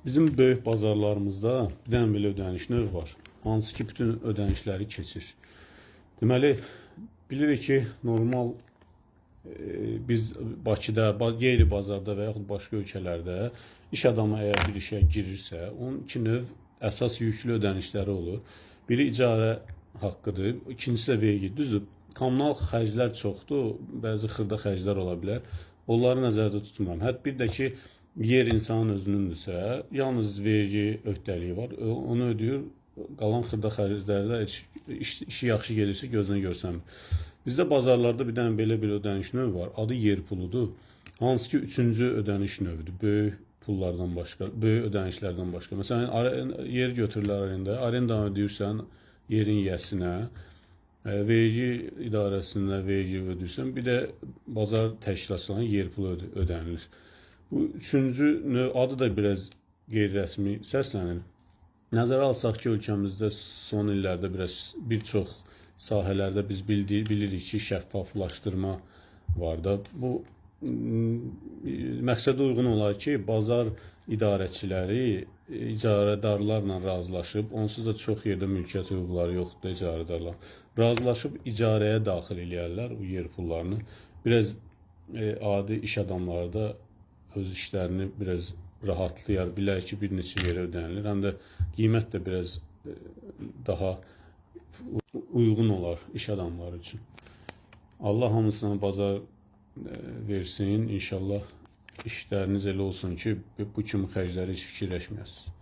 Bizim böyük bazarlarımızda bir dənə belə ödəniş növü var. Hansı ki, bütün ödənişləri keçir. Deməli, bilirik ki, normal biz Bakıda, qeyri-bazarda və yaxud başqa ölkələrdə iş adamı əgər bir işə girirsə, onun iki növ əsas yüklü ödənişləri olur. Biri icarə haqqıdır, ikincisi də vergi. Düzdür, kommunal xərclər çoxdur, bəzi xırda xərclər ola bilər. Onları nəzərdə tutmuram. Hətta bir də ki, yer insanın özünündürsə, yalnız vergi öhdəliyi var, onu ödəyir, qalan xırda xərclərdə işi yaxşı gelirsə gözdən görsənmir. Bizdə bazarlarda bir dənə belə bir ödəniş növü var, adı yer puludur. Hansı ki, üçüncü ödəniş növüdür, böyük pullardan başqa, böyük ödənişlərdən başqa. Məsələn, yer götürürlər arendanı ödəyirsən yerin yəsinə, vergi idarəsində vergi ödəyirsən, bir də bazar təşkilatçılarına yer pulu ödənilir. Bu üçüncü növ adı da biraz qeyri-rəsmi səslənir. Nəzərə alsaq ki, ölkəmizdə son illərdə bir çox sahələrdə biz bilirik ki, şəffaflaşdırma var da. Bu məqsədə uyğun olar ki, bazar idarəçiləri icarədarlarla razılaşıb, onsuz da çox yerdə mülkiyyət hüquqları yoxdur icarədarlar. Razılaşıb icarəyə daxil eləyərlər bu yer pullarını. Biraz adi iş adamları da öz işlərini biraz rahatlayar, bilər ki, bir neçə yerə ödənilir. Həm də qiymət də biraz daha uyğun olar iş adamları üçün. Allah hamısına bazar versin. İnşallah işləriniz elə olsun ki, bu kimi xərcləri heç fikirləşməyəsiniz.